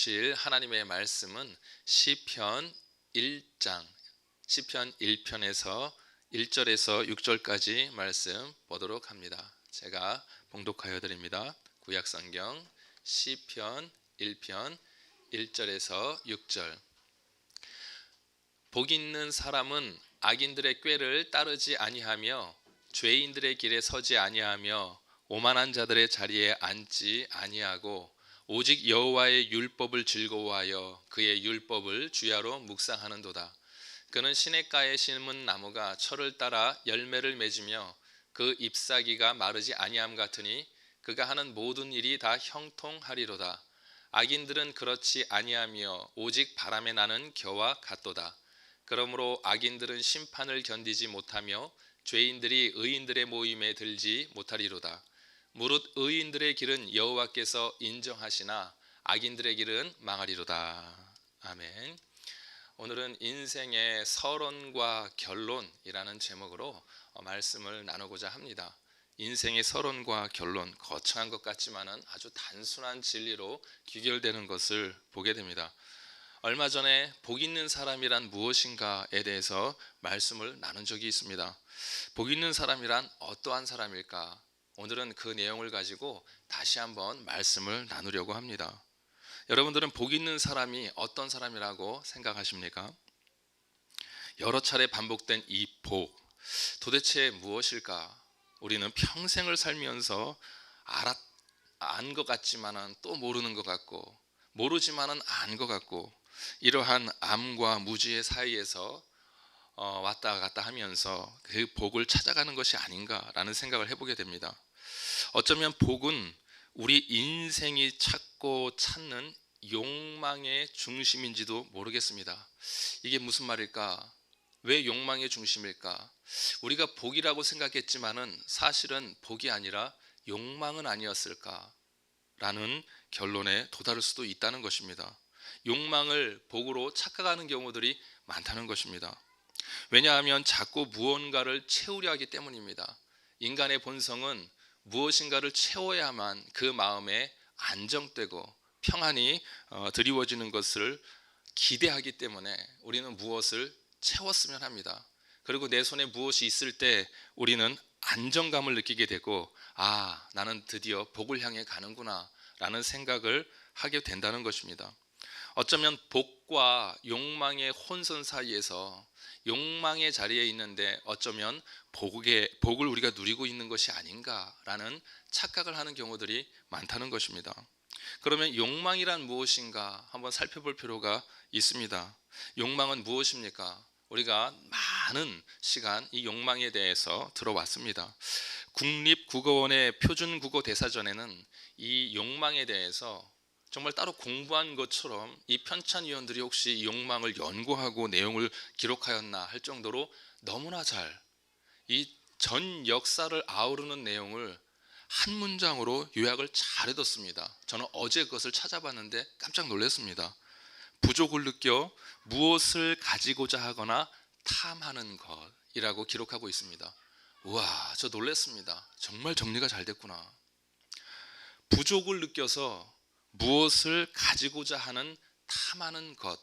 보실 하나님의 말씀은 시편 1장, 시편 1편에서 1절에서 6절까지 말씀 보도록 합니다. 제가 봉독하여 드립니다. 구약성경 시편 1편 1절에서 6절. 복 있는 사람은 악인들의 꾀를 따르지 아니하며 죄인들의 길에 서지 아니하며 오만한 자들의 자리에 앉지 아니하고 오직 여호와의 율법을 즐거워하여 그의 율법을 주야로 묵상하는도다. 그는 시냇가에 심은 나무가 철을 따라 열매를 맺으며 그 잎사귀가 마르지 아니함 같으니 그가 하는 모든 일이 다 형통하리로다. 악인들은 그렇지 아니하며 오직 바람에 나는 겨와 같도다. 그러므로 악인들은 심판을 견디지 못하며 죄인들이 의인들의 모임에 들지 못하리로다. 무릇 의인들의 길은 여호와께서 인정하시나 악인들의 길은 망하리로다. 아멘. 오늘은 인생의 서론과 결론이라는 제목으로 말씀을 나누고자 합니다. 인생의 서론과 결론, 거창한 것 같지만은 아주 단순한 진리로 귀결되는 것을 보게 됩니다. 얼마 전에 복 있는 사람이란 무엇인가에 대해서 말씀을 나눈 적이 있습니다. 복 있는 사람이란 어떠한 사람일까? 오늘은 그 내용을 가지고 다시 한번 말씀을 나누려고 합니다. 여러분들은 복 있는 사람이 어떤 사람이라고 생각하십니까? 여러 차례 반복된 이 복, 도대체 무엇일까? 우리는 평생을 살면서 안 것 같지만은 또 모르는 것 같고, 모르지만은 안 것 같고, 이러한 암과 무지의 사이에서 왔다 갔다 하면서 그 복을 찾아가는 것이 아닌가라는 생각을 해보게 됩니다. 어쩌면 복은 우리 인생이 찾고 찾는 욕망의 중심인지도 모르겠습니다. 이게 무슨 말일까? 왜 욕망의 중심일까? 우리가 복이라고 생각했지만은 사실은 복이 아니라 욕망은 아니었을까? 라는 결론에 도달할 수도 있다는 것입니다. 욕망을 복으로 착각하는 경우들이 많다는 것입니다. 왜냐하면 자꾸 무언가를 채우려 하기 때문입니다. 인간의 본성은 무엇인가를 채워야만 그 마음에 안정되고 평안이 드리워지는 것을 기대하기 때문에 우리는 무엇을 채웠으면 합니다. 그리고 내 손에 무엇이 있을 때 우리는 안정감을 느끼게 되고, 나는 드디어 복을 향해 가는구나 라는 생각을 하게 된다는 것입니다. 어쩌면 복과 욕망의 혼선 사이에서 욕망의 자리에 있는데 어쩌면 복을 우리가 누리고 있는 것이 아닌가라는 착각을 하는 경우들이 많다는 것입니다. 그러면 욕망이란 무엇인가 한번 살펴볼 필요가 있습니다. 욕망은 무엇입니까? 우리가 많은 시간 이 욕망에 대해서 들어왔습니다. 국립국어원의 표준국어 대사전에는 이 욕망에 대해서 정말 따로 공부한 것처럼 이 편찬위원들이 혹시 이 욕망을 연구하고 내용을 기록하였나 할 정도로 너무나 잘 이 전 역사를 아우르는 내용을 한 문장으로 요약을 잘 해뒀습니다. 저는 어제 그것을 찾아봤는데 깜짝 놀랐습니다. 부족을 느껴 무엇을 가지고자 하거나 탐하는 것이라고 기록하고 있습니다. 우와, 저 놀랐습니다. 정말 정리가 잘 됐구나. 부족을 느껴서 무엇을 가지고자 하는 탐하는 것,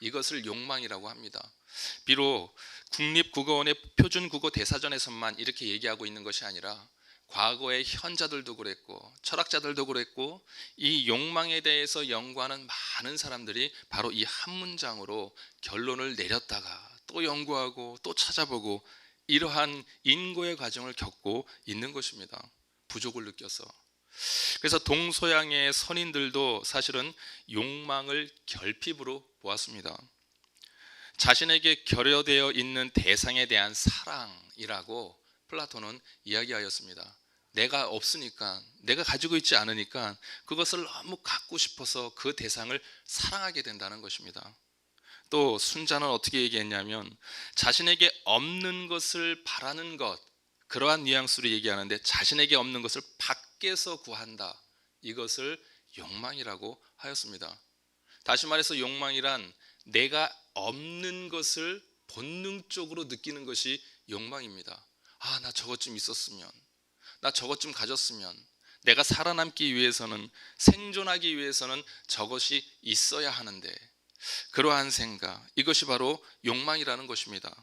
이것을 욕망이라고 합니다. 비록 국립국어원의 표준국어 대사전에서만 이렇게 얘기하고 있는 것이 아니라 과거의 현자들도 그랬고 철학자들도 그랬고 이 욕망에 대해서 연구하는 많은 사람들이 바로 이 한 문장으로 결론을 내렸다가 또 연구하고 또 찾아보고 이러한 인고의 과정을 겪고 있는 것입니다. 부족을 느껴서. 그래서 동서양의 선인들도 사실은 욕망을 결핍으로 보았습니다. 자신에게 결여되어 있는 대상에 대한 사랑이라고 플라톤은 이야기하였습니다. 내가 없으니까, 내가 가지고 있지 않으니까 그것을 너무 갖고 싶어서 그 대상을 사랑하게 된다는 것입니다. 또 순자는 어떻게 얘기했냐면 자신에게 없는 것을 바라는 것, 그러한 뉘앙스로 얘기하는데 자신에게 없는 것을 밖에서 구한다. 이것을 욕망이라고 하였습니다. 다시 말해서 욕망이란 내가 없는 것을 본능적으로 느끼는 것이 욕망입니다. 나 저것 좀 있었으면, 나 저것 좀 가졌으면, 내가 살아남기 위해서는, 생존하기 위해서는 저것이 있어야 하는데, 그러한 생각, 이것이 바로 욕망이라는 것입니다.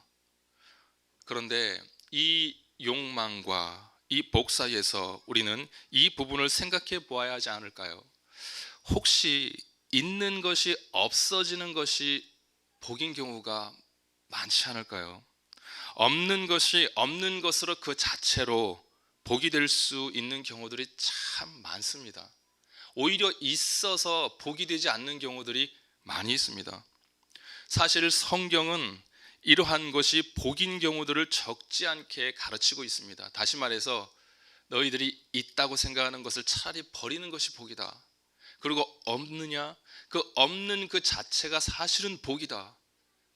그런데 이 욕망과 이 복 사이에서 우리는 이 부분을 생각해 보아야 하지 않을까요? 혹시 있는 것이 없어지는 것이 복인 경우가 많지 않을까요? 없는 것이 없는 것으로 그 자체로 복이 될 수 있는 경우들이 참 많습니다. 오히려 있어서 복이 되지 않는 경우들이 많이 있습니다. 사실 성경은 이러한 것이 복인 경우들을 적지 않게 가르치고 있습니다. 다시 말해서 너희들이 있다고 생각하는 것을 차라리 버리는 것이 복이다. 그리고 없느냐? 그 없는 그 자체가 사실은 복이다.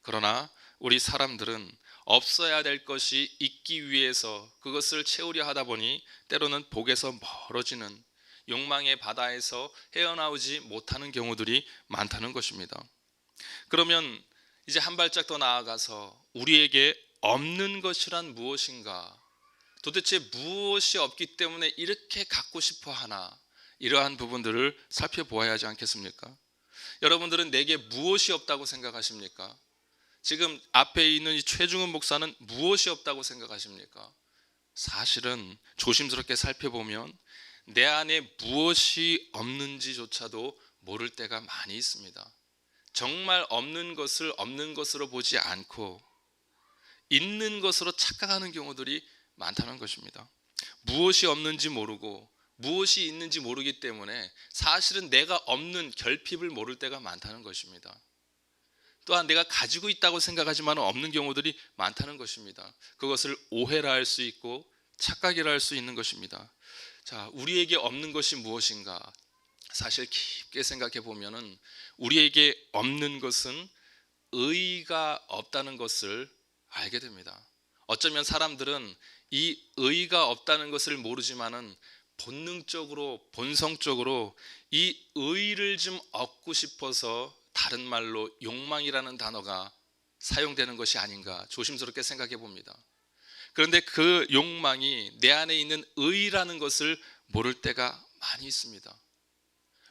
그러나 우리 사람들은 없어야 될 것이 있기 위해서 그것을 채우려 하다 보니 때로는 복에서 멀어지는, 욕망의 바다에서 헤어나오지 못하는 경우들이 많다는 것입니다. 그러면 이제 한 발짝 더 나아가서 우리에게 없는 것이란 무엇인가? 도대체 무엇이 없기 때문에 이렇게 갖고 싶어 하나? 이러한 부분들을 살펴보아야 하지 않겠습니까? 여러분들은 내게 무엇이 없다고 생각하십니까? 지금 앞에 있는 이 최중훈 목사는 무엇이 없다고 생각하십니까? 사실은 조심스럽게 살펴보면 내 안에 무엇이 없는지조차도 모를 때가 많이 있습니다. 정말 없는 것을 없는 것으로 보지 않고 있는 것으로 착각하는 경우들이 많다는 것입니다. 무엇이 없는지 모르고 무엇이 있는지 모르기 때문에 사실은 내가 없는 결핍을 모를 때가 많다는 것입니다. 또한 내가 가지고 있다고 생각하지만 없는 경우들이 많다는 것입니다. 그것을 오해라 할 수 있고 착각이라 할 수 있는 것입니다. 자, 우리에게 없는 것이 무엇인가? 사실 깊게 생각해 보면은 우리에게 없는 것은 의의가 없다는 것을 알게 됩니다. 어쩌면 사람들은 이 의의가 없다는 것을 모르지만은 본능적으로, 본성적으로 이 의의를 좀 얻고 싶어서 다른 말로 욕망이라는 단어가 사용되는 것이 아닌가 조심스럽게 생각해 봅니다. 그런데 그 욕망이 내 안에 있는 의의라는 것을 모를 때가 많이 있습니다.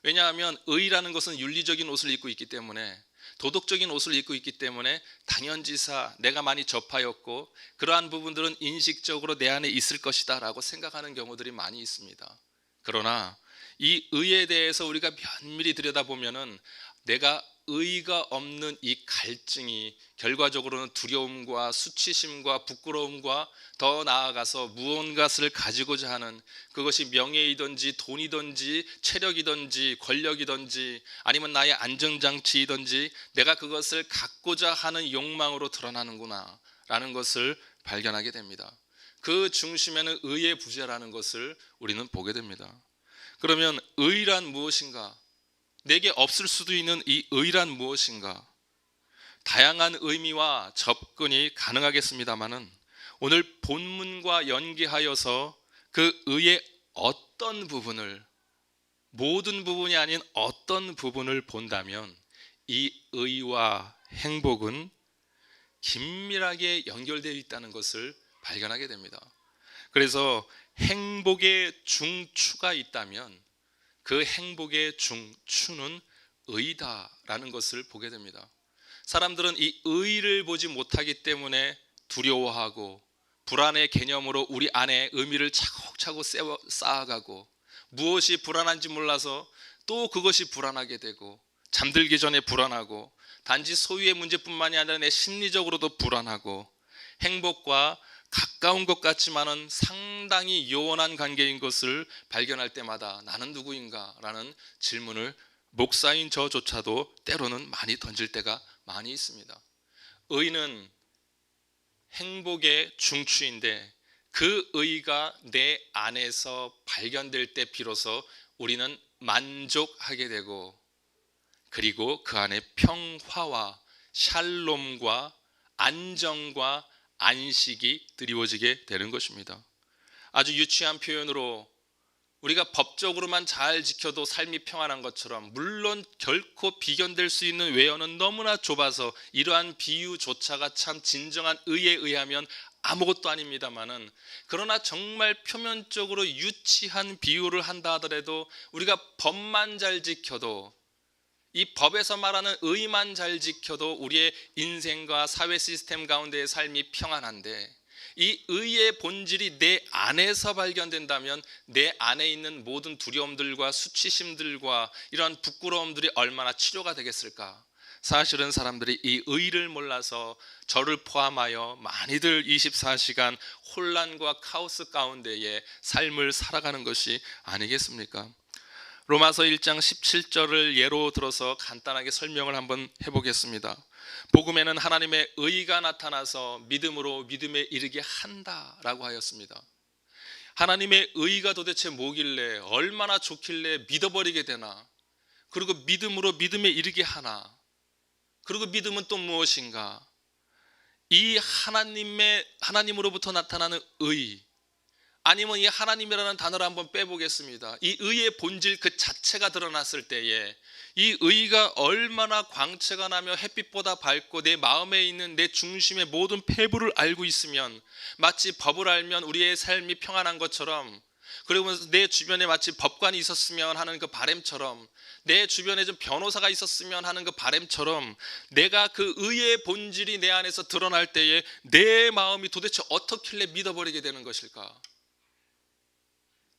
왜냐하면 의의라는 것은 윤리적인 옷을 입고 있기 때문에, 도덕적인 옷을 입고 있기 때문에 당연지사 내가 많이 접하였고 그러한 부분들은 인식적으로 내 안에 있을 것이다 라고 생각하는 경우들이 많이 있습니다. 그러나 이 의에 대해서 우리가 면밀히 들여다보면은 내가 의의가 없는 이 갈증이 결과적으로는 두려움과 수치심과 부끄러움과 더 나아가서 무언가를 가지고자 하는, 그것이 명예이든지 돈이든지 체력이든지 권력이든지 아니면 나의 안전장치이든지 내가 그것을 갖고자 하는 욕망으로 드러나는구나 라는 것을 발견하게 됩니다. 그 중심에는 의의 부재라는 것을 우리는 보게 됩니다. 그러면 의란 무엇인가? 내게 없을 수도 있는 이 의란 무엇인가? 다양한 의미와 접근이 가능하겠습니다마는 오늘 본문과 연계하여서 그 의의 어떤 부분을, 모든 부분이 아닌 어떤 부분을 본다면 이 의와 행복은 긴밀하게 연결되어 있다는 것을 발견하게 됩니다. 그래서 행복의 중추가 있다면 그 행복의 중추는 의다라는 것을 보게 됩니다. 사람들은 이 의를 보지 못하기 때문에 두려워하고 불안의 개념으로 우리 안에 의미를 차곡차곡 쌓아가고 무엇이 불안한지 몰라서 또 그것이 불안하게 되고 잠들기 전에 불안하고 단지 소유의 문제뿐만이 아니라 내 심리적으로도 불안하고 행복과 가까운 것 같지만은 상당히 요원한 관계인 것을 발견할 때마다 나는 누구인가? 라는 질문을 목사인 저조차도 때로는 많이 던질 때가 많이 있습니다. 의는 행복의 중추인데 그 의가 내 안에서 발견될 때 비로소 우리는 만족하게 되고 그리고 그 안에 평화와 샬롬과 안정과 안식이 드리워지게 되는 것입니다. 아주 유치한 표현으로 우리가 법적으로만 잘 지켜도 삶이 평안한 것처럼, 물론 결코 비견될 수 있는 외연은 너무나 좁아서 이러한 비유조차가 참 진정한 의에 의하면 아무것도 아닙니다만은, 그러나 정말 표면적으로 유치한 비유를 한다 하더라도 우리가 법만 잘 지켜도, 이 법에서 말하는 의만 잘 지켜도 우리의 인생과 사회 시스템 가운데의 삶이 평안한데, 이 의의 본질이 내 안에서 발견된다면 내 안에 있는 모든 두려움들과 수치심들과 이러한 부끄러움들이 얼마나 치료가 되겠을까. 사실은 사람들이 이 의를 몰라서 저를 포함하여 많이들 24시간 혼란과 카오스 가운데에 삶을 살아가는 것이 아니겠습니까? 로마서 1장 17절을 예로 들어서 간단하게 설명을 한번 해보겠습니다. 복음에는 하나님의 의가 나타나서 믿음으로 믿음에 이르게 한다라고 하였습니다. 하나님의 의가 도대체 뭐길래, 얼마나 좋길래 믿어버리게 되나? 그리고 믿음으로 믿음에 이르게 하나? 그리고 믿음은 또 무엇인가? 이 하나님으로부터 나타나는 의, 아니면 이 하나님이라는 단어를 한번 빼보겠습니다. 이 의의 본질 그 자체가 드러났을 때에 이 의가 얼마나 광채가 나며 햇빛보다 밝고 내 마음에 있는 내 중심의 모든 폐부를 알고 있으면, 마치 법을 알면 우리의 삶이 평안한 것처럼, 그리고 내 주변에 마치 법관이 있었으면 하는 그 바람처럼, 내 주변에 좀 변호사가 있었으면 하는 그 바람처럼, 내가 그 의의 본질이 내 안에서 드러날 때에 내 마음이 도대체 어떻길래 믿어버리게 되는 것일까?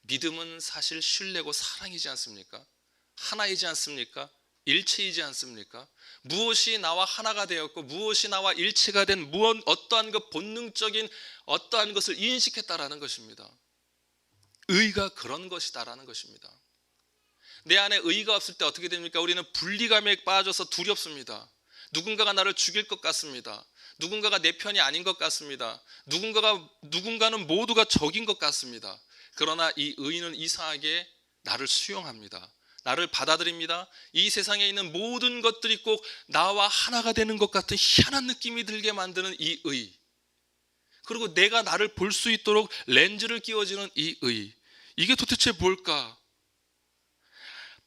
믿음은 사실 신뢰고 사랑이지 않습니까? 하나이지 않습니까? 일체이지 않습니까? 무엇이 나와 하나가 되었고 무엇이 나와 일체가 된 어떠한 그 본능적인 어떠한 것을 인식했다라는 것입니다. 의가 그런 것이다라는 것입니다. 내 안에 의가 없을 때 어떻게 됩니까? 우리는 분리감에 빠져서 두렵습니다. 누군가가 나를 죽일 것 같습니다. 누군가가 내 편이 아닌 것 같습니다. 누군가는 모두가 적인 것 같습니다. 그러나 이 의는 이상하게 나를 수용합니다. 나를 받아들입니다. 이 세상에 있는 모든 것들이 꼭 나와 하나가 되는 것 같은 희한한 느낌이 들게 만드는 이 의, 그리고 내가 나를 볼 수 있도록 렌즈를 끼워주는 이 의, 이게 도대체 뭘까?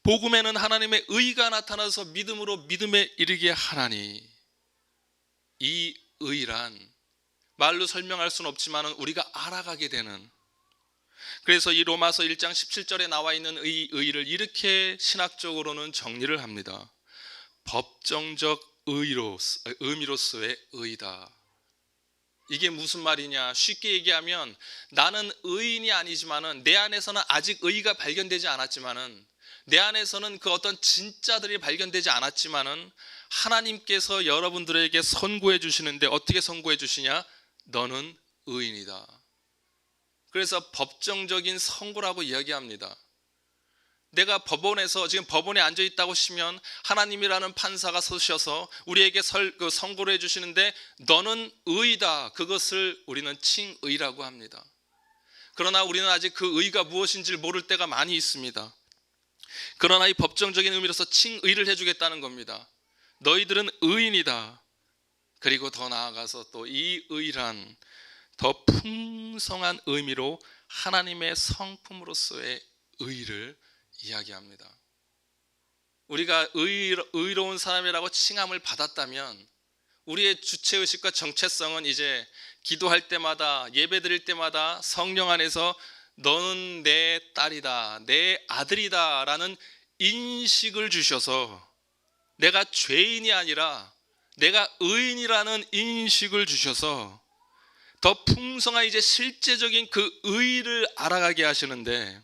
복음에는 하나님의 의가 나타나서 믿음으로 믿음에 이르게 하나니, 이 의란 말로 설명할 수는 없지만 우리가 알아가게 되는, 그래서 이 로마서 1장 17절에 나와 있는 의를 이렇게 신학적으로는 정리를 합니다. 법정적 의미로서의 의다. 이게 무슨 말이냐? 쉽게 얘기하면 나는 의인이 아니지만은, 내 안에서는 아직 의가 발견되지 않았지만은, 내 안에서는 그 어떤 진짜들이 발견되지 않았지만은 하나님께서 여러분들에게 선고해 주시는데 어떻게 선고해 주시냐? 너는 의인이다. 그래서 법정적인 선고라고 이야기합니다. 내가 법원에서 지금 법원에 앉아 있다고 치면 하나님이라는 판사가 서셔서 우리에게 선고를 해주시는데 너는 의이다. 그것을 우리는 칭의라고 합니다. 그러나 우리는 아직 그 의가 무엇인지를 모를 때가 많이 있습니다. 그러나 이 법정적인 의미로서 칭의를 해주겠다는 겁니다. 너희들은 의인이다. 그리고 더 나아가서 또 이 의란 더 풍성한 의미로 하나님의 성품으로서의 의를 이야기합니다. 우리가 의로운 사람이라고 칭함을 받았다면 우리의 주체의식과 정체성은 이제 기도할 때마다, 예배 드릴 때마다 성령 안에서 너는 내 딸이다, 내 아들이다 라는 인식을 주셔서, 내가 죄인이 아니라 내가 의인이라는 인식을 주셔서 더 풍성한 이제 실제적인 그 의를 알아가게 하시는데,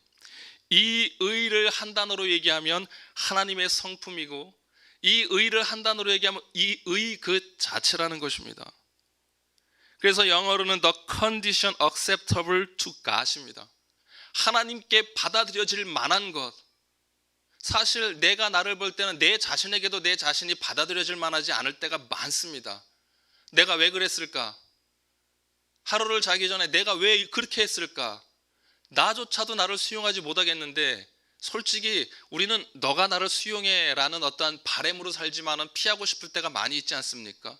이 의를 한 단어로 얘기하면 하나님의 성품이고, 이 의를 한 단어로 얘기하면 이 의 그 자체라는 것입니다. 그래서 영어로는 the condition acceptable to God입니다. 하나님께 받아들여질 만한 것. 사실 내가 나를 볼 때는 내 자신에게도 내 자신이 받아들여질 만하지 않을 때가 많습니다. 내가 왜 그랬을까? 하루를 자기 전에 내가 왜 그렇게 했을까? 나조차도 나를 수용하지 못하겠는데, 솔직히 우리는 너가 나를 수용해 라는 어떠한 바램으로 살지만은 피하고 싶을 때가 많이 있지 않습니까?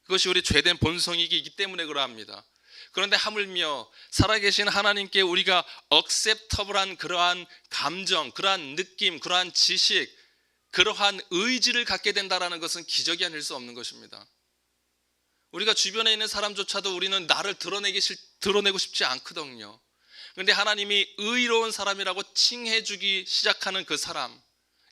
그것이 우리 죄된 본성이기 때문에 그러합니다. 그런데 하물며 살아계신 하나님께 우리가 acceptable한 그러한 감정, 그러한 느낌, 그러한 지식, 그러한 의지를 갖게 된다는 것은 기적이 아닐 수 없는 것입니다. 우리가 주변에 있는 사람조차도 우리는 나를 드러내고 싶지 않거든요. 그런데 하나님이 의로운 사람이라고 칭해주기 시작하는 그 사람,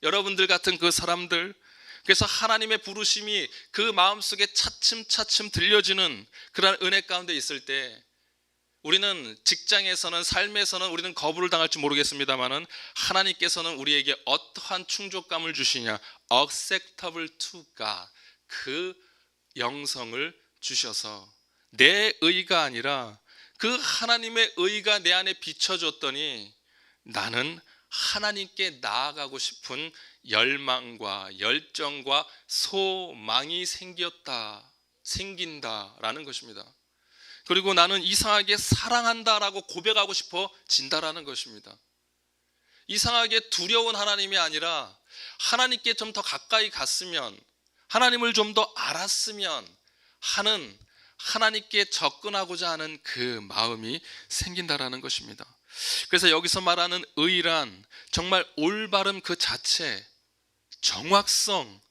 여러분들 같은 그 사람들, 그래서 하나님의 부르심이 그 마음속에 차츰차츰 들려지는 그런 은혜 가운데 있을 때, 우리는 직장에서는, 삶에서는 우리는 거부를 당할지 모르겠습니다만은 하나님께서는 우리에게 어떠한 충족감을 주시냐, acceptable to God, 그 영성을 주셔서 내 의가 아니라 그 하나님의 의가 내 안에 비춰졌더니 나는 하나님께 나아가고 싶은 열망과 열정과 소망이 생긴다라는 것입니다. 그리고 나는 이상하게 사랑한다라고 고백하고 싶어진다라는 것입니다. 이상하게 두려운 하나님이 아니라 하나님께 좀 더 가까이 갔으면, 하나님을 좀 더 알았으면 하는, 하나님께 접근하고자 하는 그 마음이 생긴다라는 것입니다. 그래서 여기서 말하는 의란 정말 올바름 그 자체, 정확성,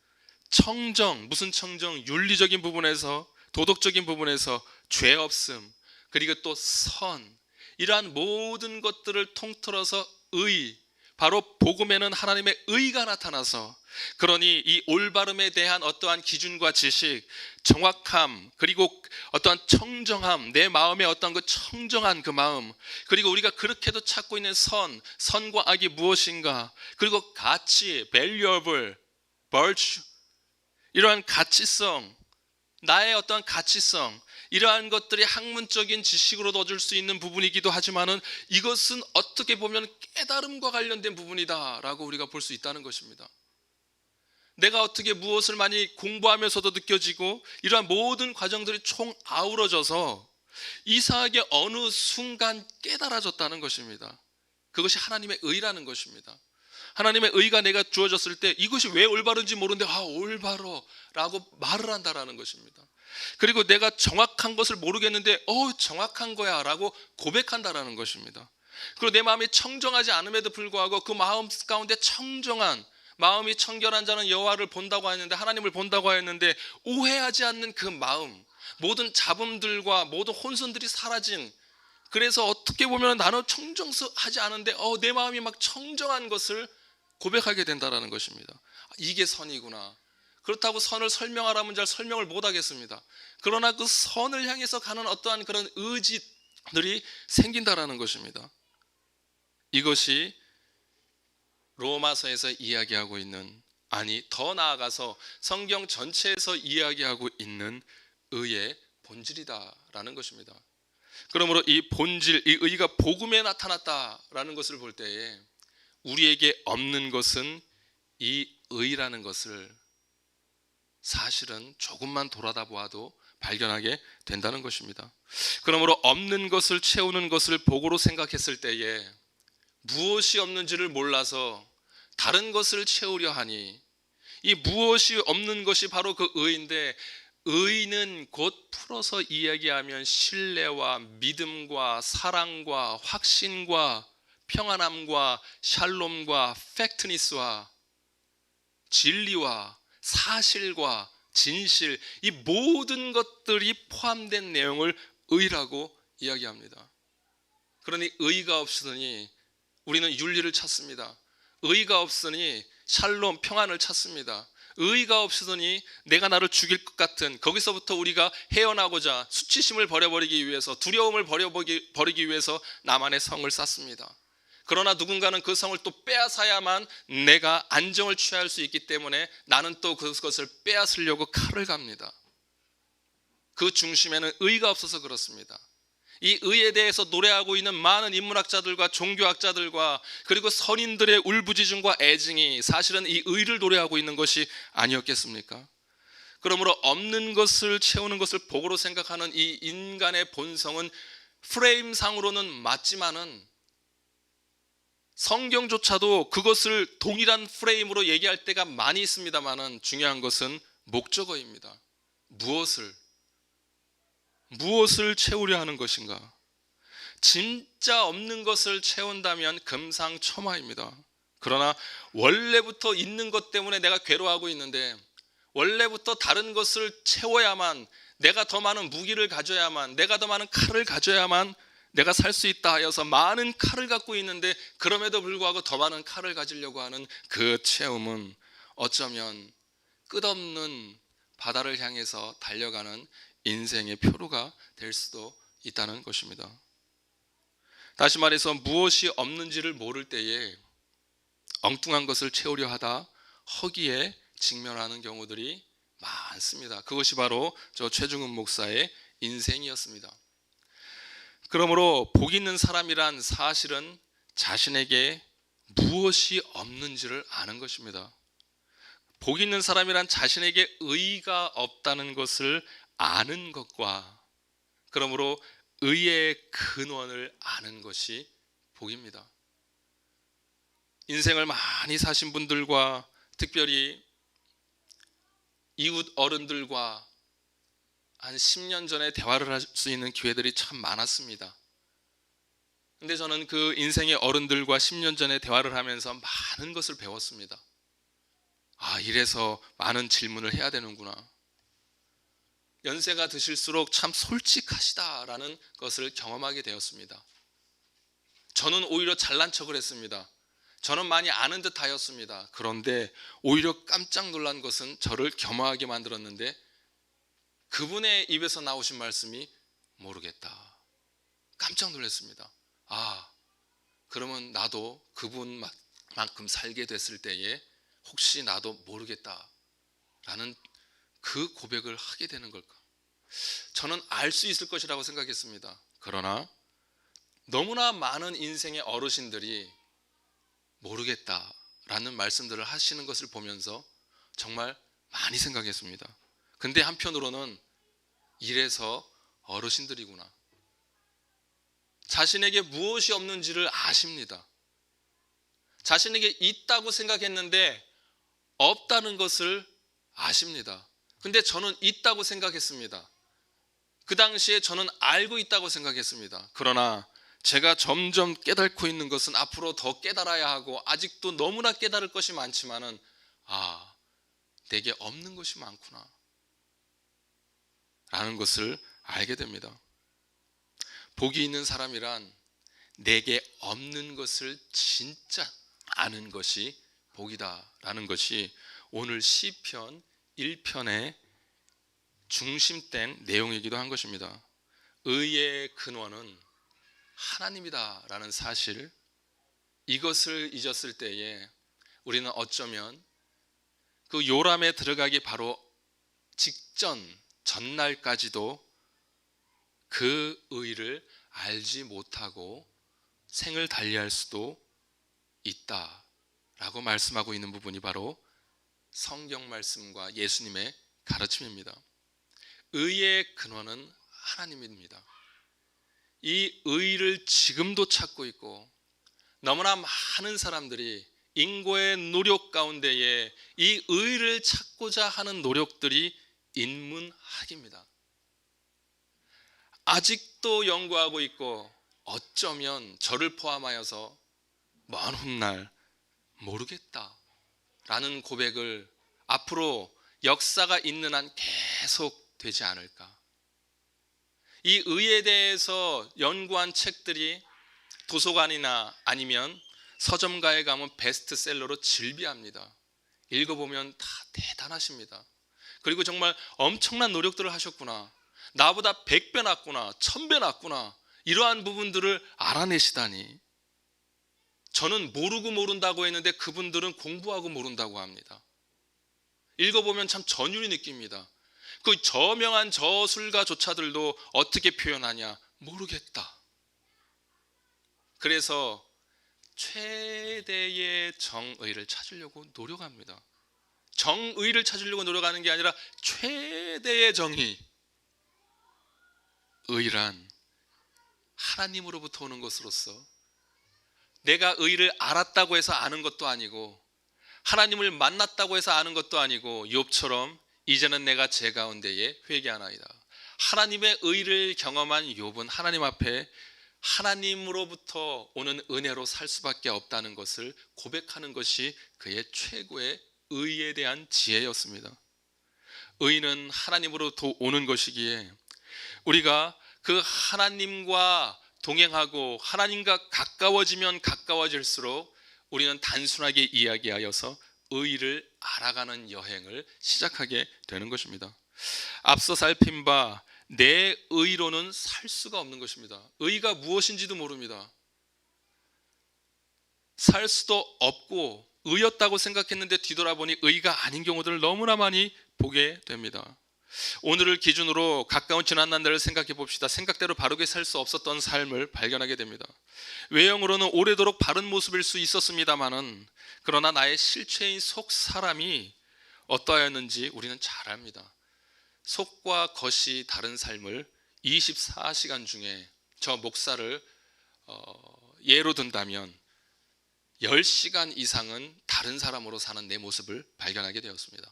청정, 무슨 청정? 윤리적인 부분에서, 도덕적인 부분에서 죄 없음, 그리고 또 선, 이러한 모든 것들을 통틀어서 의, 바로 복음에는 하나님의 의가 나타나서, 그러니 이 올바름에 대한 어떠한 기준과 지식, 정확함, 그리고 어떠한 청정함, 내 마음의 어떠한 그 청정한 그 마음, 그리고 우리가 그렇게도 찾고 있는 선과 악이 무엇인가, 그리고 가치, valuable, virtue, 이러한 가치성, 나의 어떠한 가치성, 이러한 것들이 학문적인 지식으로 얻을 수 있는 부분이기도 하지만은 이것은 어떻게 보면 깨달음과 관련된 부분이다라고 우리가 볼 수 있다는 것입니다. 내가 어떻게 무엇을 많이 공부하면서도 느껴지고, 이러한 모든 과정들이 총 아우러져서 이상하게 어느 순간 깨달아졌다는 것입니다. 그것이 하나님의 의라는 것입니다. 하나님의 의가 내가 주어졌을 때 이것이 왜 올바른지 모르는데 올바로 라고 말을 한다라는 것입니다. 그리고 내가 정확한 것을 모르겠는데 정확한 거야 라고 고백한다라는 것입니다. 그리고 내 마음이 청정하지 않음에도 불구하고 그 마음 가운데 청정한, 마음이 청결한 자는 여호와를 본다고 하였는데, 하나님을 본다고 하였는데 오해하지 않는 그 마음, 모든 잡음들과 모든 혼선들이 사라진, 그래서 어떻게 보면 나는 청정하지 않은데 내 마음이 막 청정한 것을 고백하게 된다는 것입니다. 이게 선이구나. 그렇다고 선을 설명하라면 잘 설명을 못 하겠습니다. 그러나 그 선을 향해서 가는 어떠한 그런 의지들이 생긴다라는 것입니다. 이것이 로마서에서 이야기하고 있는, 아니 더 나아가서 성경 전체에서 이야기하고 있는 의의 본질이다라는 것입니다. 그러므로 이 본질, 이 의가 복음에 나타났다라는 것을 볼 때에 우리에게 없는 것은 이 의라는 것을 사실은 조금만 돌아다 보아도 발견하게 된다는 것입니다. 그러므로 없는 것을 채우는 것을 복으로 생각했을 때에 무엇이 없는지를 몰라서 다른 것을 채우려 하니, 이 무엇이 없는 것이 바로 그 의인데, 의는 곧 풀어서 이야기하면 신뢰와 믿음과 사랑과 확신과 평안함과 샬롬과 팩트니스와 진리와 사실과 진실, 이 모든 것들이 포함된 내용을 의라고 이야기합니다. 그러니 의가 없으니 우리는 윤리를 찾습니다. 의가 없으니 샬롬, 평안을 찾습니다. 의가 없으니 내가 나를 죽일 것 같은, 거기서부터 우리가 헤어나고자 수치심을 버려버리기 위해서, 두려움을 버리기 위해서 나만의 성을 쌓습니다. 그러나 누군가는 그 성을 또 빼앗아야만 내가 안정을 취할 수 있기 때문에 나는 또 그것을 빼앗으려고 칼을 갑니다. 그 중심에는 의가 없어서 그렇습니다. 이 의에 대해서 노래하고 있는 많은 인문학자들과 종교학자들과 그리고 선인들의 울부짖음과 애증이 사실은 이 의를 노래하고 있는 것이 아니었겠습니까? 그러므로 없는 것을 채우는 것을 복으로 생각하는 이 인간의 본성은 프레임상으로는 맞지만은 성경조차도 그것을 동일한 프레임으로 얘기할 때가 많이 있습니다만은 중요한 것은 목적어입니다. 무엇을 채우려 하는 것인가? 진짜 없는 것을 채운다면 금상첨화입니다. 그러나 원래부터 있는 것 때문에 내가 괴로워하고 있는데, 원래부터 다른 것을 채워야만 내가 더 많은 무기를 가져야만, 내가 더 많은 칼을 가져야만 내가 살 수 있다 하여서 많은 칼을 갖고 있는데 그럼에도 불구하고 더 많은 칼을 가지려고 하는 그 체험은 어쩌면 끝없는 바다를 향해서 달려가는 인생의 표류가 될 수도 있다는 것입니다. 다시 말해서 무엇이 없는지를 모를 때에 엉뚱한 것을 채우려 하다 허기에 직면하는 경우들이 많습니다. 그것이 바로 저 최중훈 목사의 인생이었습니다. 그러므로 복 있는 사람이란 사실은 자신에게 무엇이 없는지를 아는 것입니다. 복 있는 사람이란 자신에게 의의가 없다는 것을 아는 것과 그러므로 의의 근원을 아는 것이 복입니다. 인생을 많이 사신 분들과 특별히 이웃 어른들과 한 10년 전에 대화를 할 수 있는 기회들이 참 많았습니다. 근데 저는 그 인생의 어른들과 10년 전에 대화를 하면서 많은 것을 배웠습니다. 아, 이래서 많은 질문을 해야 되는구나. 연세가 드실수록 참 솔직하시다라는 것을 경험하게 되었습니다. 저는 오히려 잘난 척을 했습니다. 저는 많이 아는 듯 하였습니다. 그런데 오히려 깜짝 놀란 것은 저를 겸허하게 만들었는데 그분의 입에서 나오신 말씀이 모르겠다. 깜짝 놀랐습니다. 아, 그러면 나도 그분만큼 살게 됐을 때에 혹시 나도 모르겠다라는 그 고백을 하게 되는 걸까? 저는 알 수 있을 것이라고 생각했습니다. 그러나 너무나 많은 인생의 어르신들이 모르겠다라는 말씀들을 하시는 것을 보면서 정말 많이 생각했습니다. 근데 한편으로는 이래서 어르신들이구나. 자신에게 무엇이 없는지를 아십니다. 자신에게 있다고 생각했는데 없다는 것을 아십니다. 근데 저는 있다고 생각했습니다. 그 당시에 저는 알고 있다고 생각했습니다. 그러나 제가 점점 깨닫고 있는 것은 앞으로 더 깨달아야 하고 아직도 너무나 깨달을 것이 많지만은 아, 내게 없는 것이 많구나 라는 것을 알게 됩니다. 복이 있는 사람이란 내게 없는 것을 진짜 아는 것이 복이다라는 것이 오늘 시편 1편의 중심된 내용이기도 한 것입니다. 의의 근원은 하나님이다라는 사실, 이것을 잊었을 때에 우리는 어쩌면 그 요람에 들어가기 바로 전날까지도 그 의를 알지 못하고 생을 달리할 수도 있다라고 말씀하고 있는 부분이 바로 성경 말씀과 예수님의 가르침입니다. 의의 근원은 하나님입니다. 이 의를 지금도 찾고 있고 너무나 많은 사람들이 인고의 노력 가운데에 이 의를 찾고자 하는 노력들이 인문학입니다. 아직도 연구하고 있고 어쩌면 저를 포함하여서 먼 훗날 모르겠다라는 고백을 앞으로 역사가 있는 한 계속 되지 않을까. 이 의에 대해서 연구한 책들이 도서관이나 아니면 서점가에 가면 베스트셀러로 즐비합니다. 읽어보면 다 대단하십니다. 그리고 정말 엄청난 노력들을 하셨구나. 나보다 100배 낫구나, 1000배 낫구나. 이러한 부분들을 알아내시다니. 저는 모르고 모른다고 했는데 그분들은 공부하고 모른다고 합니다. 읽어보면 참 전율이 느낍니다. 그 저명한 저술가조차들도 어떻게 표현하냐? 모르겠다. 그래서 최대의 정의를 찾으려고 노력합니다. 정의를 찾으려고 노력하는 게 아니라 최대의 정의. 의란 하나님으로부터 오는 것으로서 내가 의를 알았다고 해서 아는 것도 아니고 하나님을 만났다고 해서 아는 것도 아니고 욥처럼 이제는 내가 제 가운데에 회개하나이다. 하나님의 의를 경험한 욥은 하나님 앞에 하나님으로부터 오는 은혜로 살 수밖에 없다는 것을 고백하는 것이 그의 최고의 의에 대한 지혜였습니다. 의는 하나님으로부터 오는 것이기에 우리가 그 하나님과 동행하고 하나님과 가까워지면 가까워질수록 우리는 단순하게 이야기하여서 의를 알아가는 여행을 시작하게 되는 것입니다. 앞서 살핀 바 내 의로는 살 수가 없는 것입니다. 의가 무엇인지도 모릅니다. 살 수도 없고 의였다고 생각했는데 뒤돌아보니 의가 아닌 경우들을 너무나 많이 보게 됩니다. 오늘을 기준으로 가까운 지난날을 생각해 봅시다. 생각대로 바르게 살 수 없었던 삶을 발견하게 됩니다. 외형으로는 오래도록 바른 모습일 수 있었습니다마는 그러나 나의 실체인 속 사람이 어떠하였는지 우리는 잘 압니다. 속과 겉이 다른 삶을 24시간 중에 저 목사를 예로 든다면 10시간 이상은 다른 사람으로 사는 내 모습을 발견하게 되었습니다.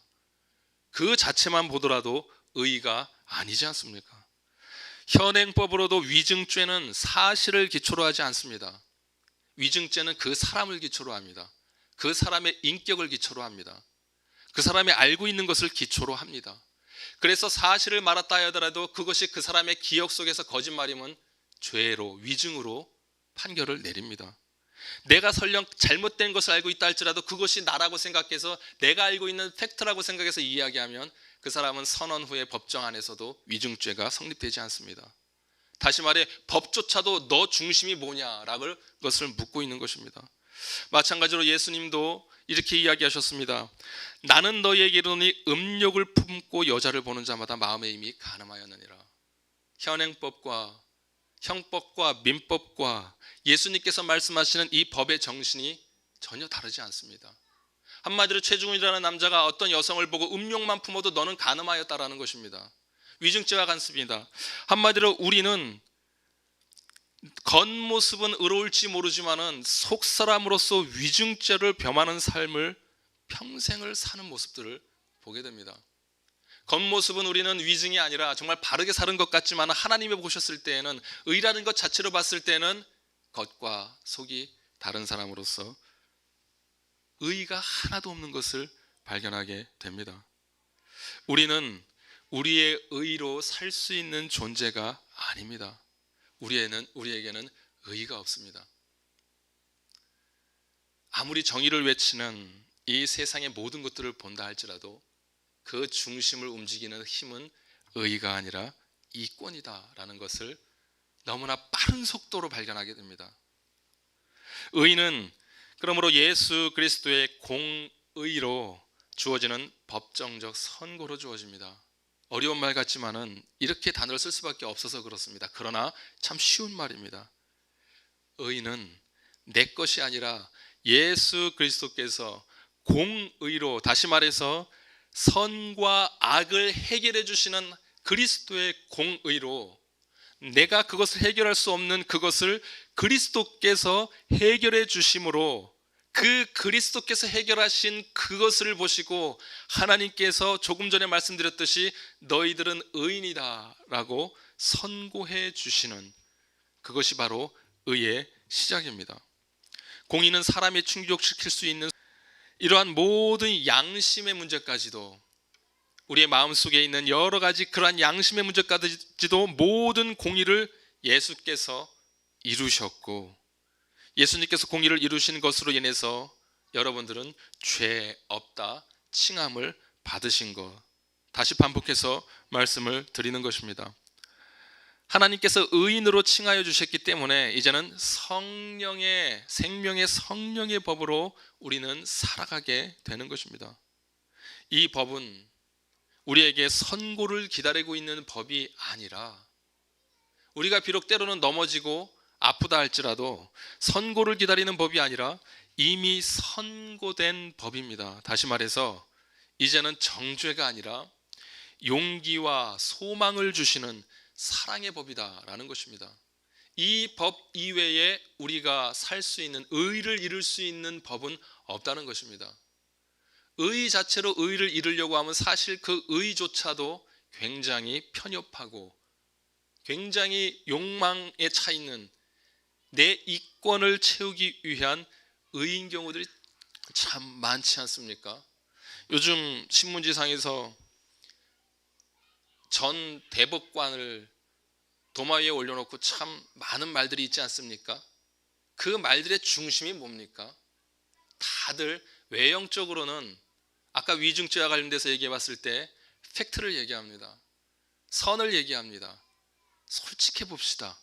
그 자체만 보더라도 의의가 아니지 않습니까? 현행법으로도 위증죄는 사실을 기초로 하지 않습니다. 위증죄는 그 사람을 기초로 합니다. 그 사람의 인격을 기초로 합니다. 그 사람이 알고 있는 것을 기초로 합니다. 그래서 사실을 말했다 하더라도 그것이 그 사람의 기억 속에서 거짓말이면 죄로, 위증으로 판결을 내립니다. 내가 설령 잘못된 것을 알고 있다 할지라도 그것이 나라고 생각해서 내가 알고 있는 팩트라고 생각해서 이야기하면 그 사람은 선언 후에 법정 안에서도 위증죄가 성립되지 않습니다. 다시 말해 법조차도 너 중심이 뭐냐라는 것을 묻고 있는 것입니다. 마찬가지로 예수님도 이렇게 이야기하셨습니다. 나는 너희에게 이르노니 음욕을 품고 여자를 보는 자마다 마음의 이미 간음하였느니라. 현행법과 형법과 민법과 예수님께서 말씀하시는 이 법의 정신이 전혀 다르지 않습니다. 한마디로 최중훈이라는 남자가 어떤 여성을 보고 음욕만 품어도 너는 간음하였다라는 것입니다. 위증죄와 같습니다. 한마디로 우리는 겉모습은 의로울지 모르지만은 속사람으로서 위증죄를 범하는 삶을 평생을 사는 모습들을 보게 됩니다. 겉모습은 우리는 위증이 아니라 정말 바르게 사는 것 같지만 하나님이 보셨을 때에는 의라는 것 자체로 봤을 때는 겉과 속이 다른 사람으로서 의의가 하나도 없는 것을 발견하게 됩니다. 우리는 우리의 의로 살 수 있는 존재가 아닙니다. 우리에게는 의의가 없습니다. 아무리 정의를 외치는 이 세상의 모든 것들을 본다 할지라도 그 중심을 움직이는 힘은 의의가 아니라 이권이다라는 것을 너무나 빠른 속도로 발견하게 됩니다. 의의는 그러므로 예수 그리스도의 공의로 주어지는 법정적 선고로 주어집니다. 어려운 말 같지만은 이렇게 단어를 쓸 수밖에 없어서 그렇습니다. 그러나 참 쉬운 말입니다. 의는 내 것이 아니라 예수 그리스도께서 공의로, 다시 말해서 선과 악을 해결해 주시는 그리스도의 공의로 내가 그것을 해결할 수 없는 그것을 그리스도께서 해결해 주심으로 그 그리스도께서 해결하신 그것을 보시고 하나님께서 조금 전에 말씀드렸듯이 너희들은 의인이다 라고 선고해 주시는 그것이 바로 의의 시작입니다. 공의는 사람이 충족시킬 수 있는 이러한 모든 양심의 문제까지도, 우리의 마음속에 있는 여러 가지 그러한 양심의 문제까지도 모든 공의를 예수께서 이루셨고, 예수님께서 공의를 이루신 것으로 인해서 여러분들은 죄 없다 칭함을 받으신 것, 다시 반복해서 말씀을 드리는 것입니다. 하나님께서 의인으로 칭하여 주셨기 때문에 이제는 성령의, 생명의 성령의 법으로 우리는 살아가게 되는 것입니다. 이 법은 우리에게 선고를 기다리고 있는 법이 아니라, 우리가 비록 때로는 넘어지고 아프다 할지라도 선고를 기다리는 법이 아니라 이미 선고된 법입니다. 다시 말해서 이제는 정죄가 아니라 용기와 소망을 주시는 사랑의 법이다라는 것입니다. 이 법 이외에 우리가 살 수 있는, 의를 이룰 수 있는 법은 없다는 것입니다. 의 자체로 의를 이루려고 하면 사실 그 의조차도 굉장히 편협하고 굉장히 욕망에 차 있는, 내 이권을 채우기 위한 의인 경우들이 참 많지 않습니까? 요즘 신문지상에서 전 대법관을 도마 위에 올려놓고 참 많은 말들이 있지 않습니까? 그 말들의 중심이 뭡니까? 다들 외형적으로는 아까 위중죄와 관련돼서 얘기해 봤을 때 팩트를 얘기합니다. 선을 얘기합니다. 솔직해 봅시다.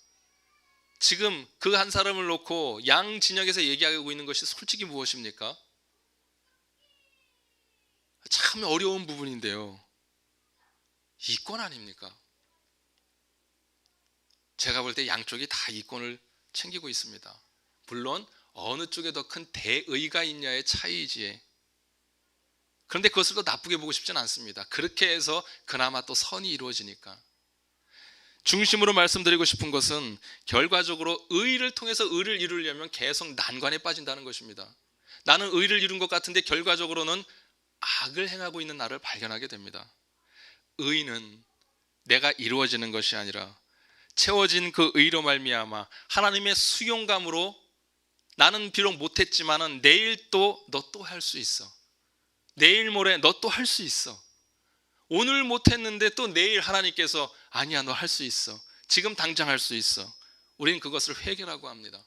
지금 그 한 사람을 놓고 양 진영에서 얘기하고 있는 것이 솔직히 무엇입니까? 참 어려운 부분인데요. 이권 아닙니까? 제가 볼 때 양쪽이 다 이권을 챙기고 있습니다. 물론 어느 쪽에 더 큰 대의가 있냐의 차이지에, 그런데 그것을 또 나쁘게 보고 싶지는 않습니다. 그렇게 해서 그나마 또 선이 이루어지니까. 중심으로 말씀드리고 싶은 것은 결과적으로 의를 통해서 의를 이루려면 계속 난관에 빠진다는 것입니다. 나는 의를 이룬 것 같은데 결과적으로는 악을 행하고 있는 나를 발견하게 됩니다. 의는 내가 이루어지는 것이 아니라 채워진 그 의로 말미암아 하나님의 수용감으로 나는 비록 못했지만은 내일 또 너 또 할 수 있어. 내일 모레 너 또 할 수 있어. 오늘 못했는데 또 내일 하나님께서 아니야 너 할 수 있어. 지금 당장 할 수 있어. 우리는 그것을 회개라고 합니다.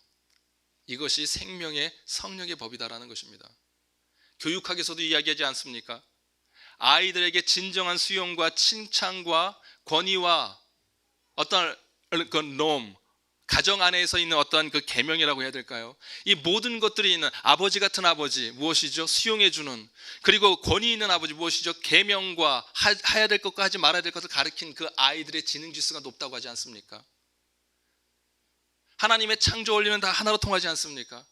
이것이 생명의 성령의 법이다라는 것입니다. 교육학에서도 이야기하지 않습니까? 아이들에게 진정한 수용과 칭찬과 권위와 어떤 그 놈, 가정 안에서 있는 어떤 그 계명이라고 해야 될까요? 이 모든 것들이 있는 아버지 같은 아버지 무엇이죠? 수용해 주는, 그리고 권위 있는 아버지 무엇이죠? 계명과 해야 될 것과 하지 말아야 될 것을 가르친 그 아이들의 지능 지수가 높다고 하지 않습니까? 하나님의 창조 원리는 다 하나로 통하지 않습니까?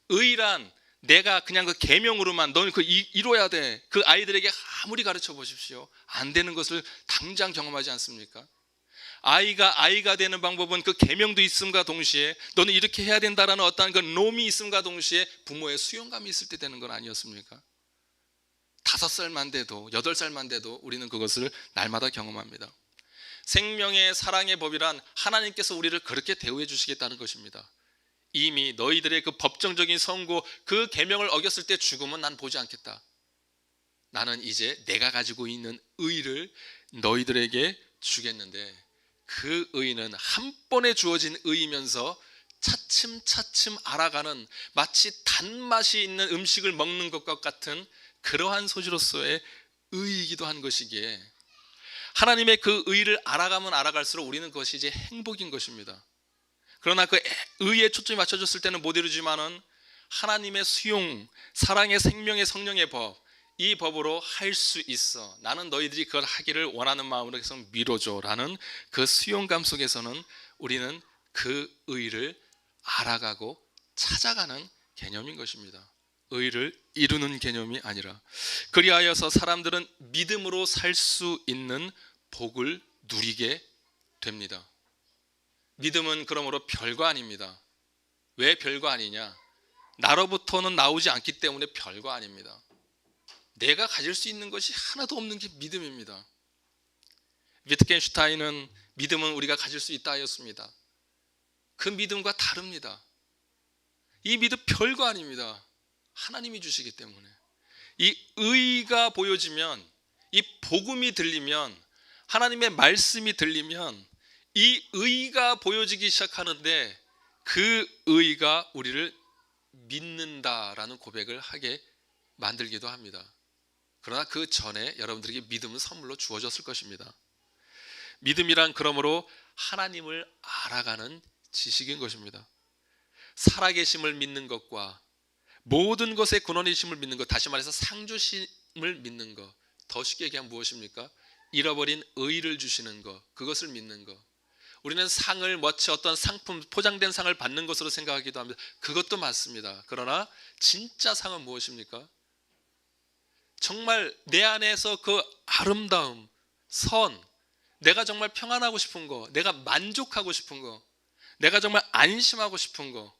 의란 내가 그냥 그 계명으로만 너는 그 이뤄야 돼. 그 아이들에게 아무리 가르쳐 보십시오. 안 되는 것을 당장 경험하지 않습니까? 아이가 되는 방법은 그 계명도 있음과 동시에 너는 이렇게 해야 된다라는 어떤 그 놈이 있음과 동시에 부모의 수용감이 있을 때 되는 건 아니었습니까? 5살만 돼도 8살만 돼도 우리는 그것을 날마다 경험합니다. 생명의 사랑의 법이란 하나님께서 우리를 그렇게 대우해 주시겠다는 것입니다. 이미 너희들의 그 법정적인 선고, 그 계명을 어겼을 때 죽음은 난 보지 않겠다. 나는 이제 내가 가지고 있는 의를 너희들에게 주겠는데, 그 의는 한 번에 주어진 의이면서 차츰차츰 알아가는, 마치 단맛이 있는 음식을 먹는 것과 같은 그러한 소지로서의 의이기도 한 것이기에, 하나님의 그 의를 알아가면 알아갈수록 우리는 그것이 이제 행복인 것입니다. 그러나 그 의에 초점이 맞춰졌을 때는 못 이루지만은 하나님의 수용, 사랑의 생명의 성령의 법, 이 법으로 할 수 있어. 나는 너희들이 그걸 하기를 원하는 마음으로 계속 밀어줘라는 그 수용감 속에서는 우리는 그 의를 알아가고 찾아가는 개념인 것입니다. 의를 이루는 개념이 아니라. 그리하여서 사람들은 믿음으로 살 수 있는 복을 누리게 됩니다. 믿음은 그러므로 별거 아닙니다. 왜 별거 아니냐? 나로부터는 나오지 않기 때문에 별거 아닙니다. 내가 가질 수 있는 것이 하나도 없는 게 믿음입니다. 위트겐슈타인은 믿음은 우리가 가질 수 있다 하였습니다. 그 믿음과 다릅니다. 이 믿음 별거 아닙니다. 하나님이 주시기 때문에. 이 의가 보여지면, 이 복음이 들리면, 하나님의 말씀이 들리면 이 의가 보여지기 시작하는데 그 의가 우리를 믿는다라는 고백을 하게 만들기도 합니다. 그러나 그 전에 여러분들에게 믿음은 선물로 주어졌을 것입니다. 믿음이란 그러므로 하나님을 알아가는 지식인 것입니다. 살아계심을 믿는 것과 모든 것의 근원이심을 믿는 것, 다시 말해서 상주심을 믿는 것, 더 쉽게 얘기하면 무엇입니까? 잃어버린 의를 주시는 것, 그것을 믿는 것. 우리는 상을 마치 어떤 상품, 포장된 상을 받는 것으로 생각하기도 합니다. 그것도 맞습니다. 그러나 진짜 상은 무엇입니까? 정말 내 안에서 그 아름다움, 선, 내가 정말 평안하고 싶은 거, 내가 만족하고 싶은 거, 내가 정말 안심하고 싶은 거,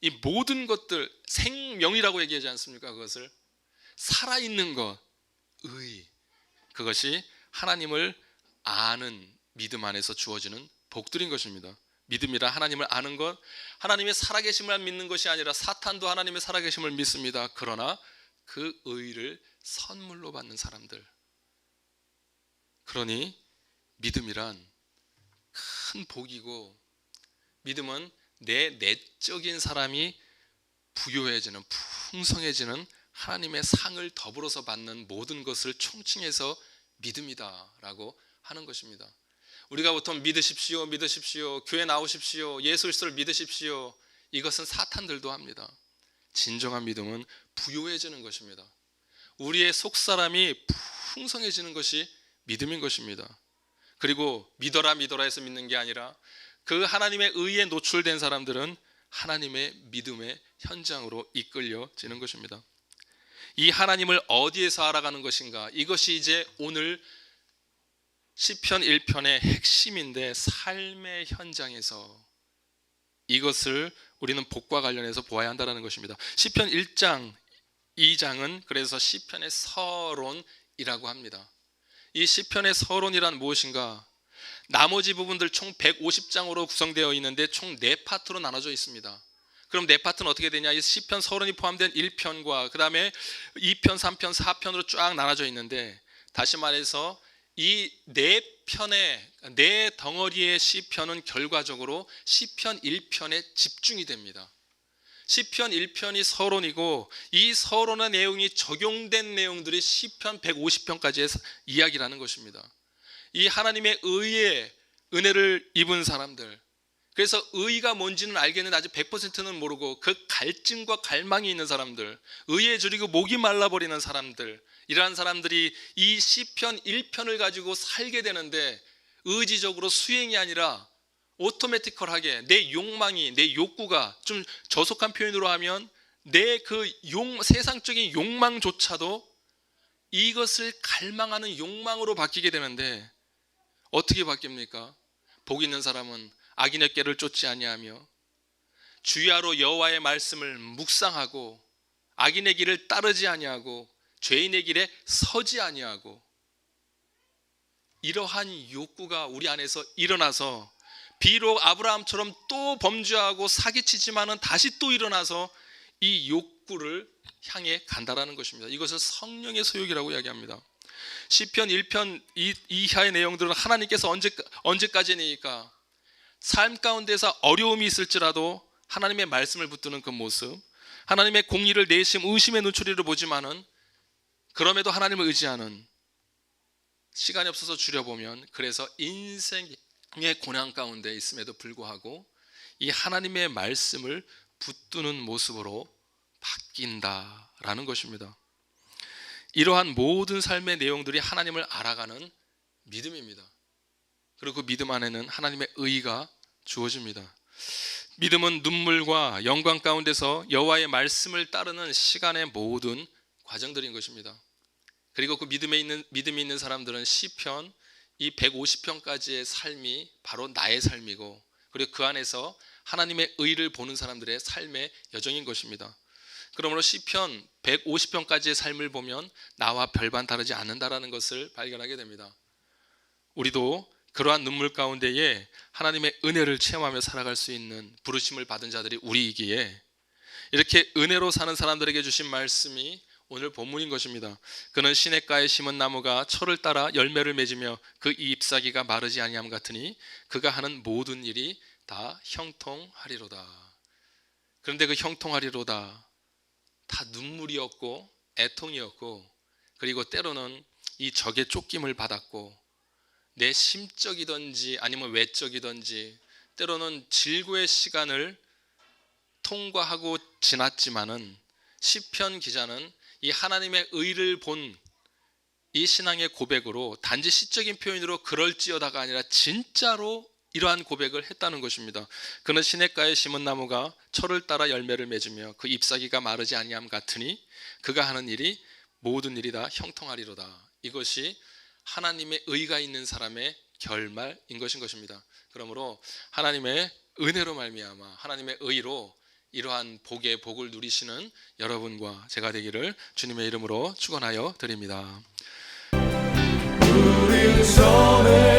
이 모든 것들, 생명이라고 얘기하지 않습니까? 그것을 살아있는 것, 의, 그것이 하나님을 아는 믿음 안에서 주어지는 복들인 것입니다. 믿음이라 하나님을 아는 것, 하나님의 살아계심을 믿는 것이 아니라 사탄도 하나님의 살아계심을 믿습니다. 그러나 그 의를 선물로 받는 사람들, 그러니 믿음이란 큰 복이고, 믿음은 내 내적인 사람이 부요해지는, 풍성해지는 하나님의 상을 더불어서 받는 모든 것을 총칭해서 믿음이다라고 하는 것입니다. 우리가 보통 믿으십시오, 믿으십시오, 교회 나오십시오, 예수 그리스도를 믿으십시오, 이것은 사탄들도 합니다. 진정한 믿음은 부요해지는 것입니다. 우리의 속사람이 풍성해지는 것이 믿음인 것입니다. 그리고 믿어라 믿어라 해서 믿는 게 아니라 그 하나님의 의에 노출된 사람들은 하나님의 믿음의 현장으로 이끌려지는 것입니다. 이 하나님을 어디에서 알아가는 것인가? 이것이 이제 오늘 시편 1편의 핵심인데, 삶의 현장에서 이것을 우리는 복과 관련해서 보아야 한다는 것입니다. 시편 1장, 2장은 그래서 시편의 서론이라고 합니다. 이 시편의 서론이란 무엇인가? 나머지 부분들 총 150장으로 구성되어 있는데 총 4파트로 나눠져 있습니다. 그럼 4파트는 어떻게 되냐? 이 시편 서론이 포함된 1편과 그 다음에 2편, 3편, 4편으로 쫙 나눠져 있는데, 다시 말해서 이 4편의 4덩어리의 시편은 결과적으로 시편 1편에 집중이 됩니다. 시편 1편이 서론이고, 이 서론의 내용이 적용된 내용들이 시편 150편까지의 이야기라는 것입니다. 이 하나님의 의의 은혜를 입은 사람들, 그래서 의가 뭔지는 알겠는데 아직 100%는 모르고 그 갈증과 갈망이 있는 사람들, 의에 줄이고 목이 말라버리는 사람들, 이러한 사람들이 이 시편 1편을 가지고 살게 되는데, 의지적으로 수행이 아니라 오토매티컬하게 내 욕망이, 내 욕구가, 좀 저속한 표현으로 하면 내 그 세상적인 욕망조차도 이것을 갈망하는 욕망으로 바뀌게 되는데, 어떻게 바뀝니까? 복 있는 사람은 악인의 꾀를 쫓지 아니하며 주야로 여호와의 말씀을 묵상하고 악인의 길을 따르지 아니하고 죄인의 길에 서지 아니하고, 이러한 욕구가 우리 안에서 일어나서 비록 아브라함처럼 또 범죄하고 사기치지만은 다시 또 일어나서 이 욕구를 향해 간다라는 것입니다. 이것을 성령의 소욕이라고 이야기합니다. 시편 1편 이하의 내용들은 하나님께서 언제까지니까 삶 가운데서 어려움이 있을지라도 하나님의 말씀을 붙드는 그 모습, 하나님의 공의를 내심 의심의 눈초리로 보지만은 그럼에도 하나님을 의지하는, 시간이 없어서 줄여보면 그래서 인생의 고난 가운데 있음에도 불구하고 이 하나님의 말씀을 붙드는 모습으로 바뀐다라는 것입니다. 이러한 모든 삶의 내용들이 하나님을 알아가는 믿음입니다. 그리고 그 믿음 안에는 하나님의 의가 주어집니다. 믿음은 눈물과 영광 가운데서 여호와의 말씀을 따르는 시간의 모든 과정들인 것입니다. 그리고 그 믿음이 있는 사람들은 시편 이 150편까지의 삶이 바로 나의 삶이고, 그리고 그 안에서 하나님의 의를 보는 사람들의 삶의 여정인 것입니다. 그러므로 시편 150편까지의 삶을 보면 나와 별반 다르지 않는다라는 것을 발견하게 됩니다. 우리도 그러한 눈물 가운데에 하나님의 은혜를 체험하며 살아갈 수 있는 부르심을 받은 자들이 우리이기에, 이렇게 은혜로 사는 사람들에게 주신 말씀이 오늘 본문인 것입니다. 그는 시냇가에 심은 나무가 철을 따라 열매를 맺으며 그 잎사귀가 마르지 아니함 같으니 그가 하는 모든 일이 다 형통하리로다. 그런데 그 형통하리로다 다 눈물이었고 애통이었고, 그리고 때로는 이 적의 쫓김을 받았고, 내 심적이든지 아니면 외적이든지 때로는 질고의 시간을 통과하고 지났지만은, 시편 기자는 이 하나님의 의를 본 이 신앙의 고백으로 단지 시적인 표현으로 그럴지어다가 아니라 진짜로 이러한 고백을 했다는 것입니다. 그는 시냇가에 심은 나무가 철을 따라 열매를 맺으며 그 잎사귀가 마르지 아니함 같으니 그가 하는 일이 모든 일이 다 형통하리로다. 이것이 하나님의 의가 있는 사람의 결말인 것입니다. 그러므로 하나님의 은혜로 말미암아 하나님의 의로 이러한 복의 복을 누리시는 여러분과 제가 되기를 주님의 이름으로 축원하여 드립니다. 우리 손에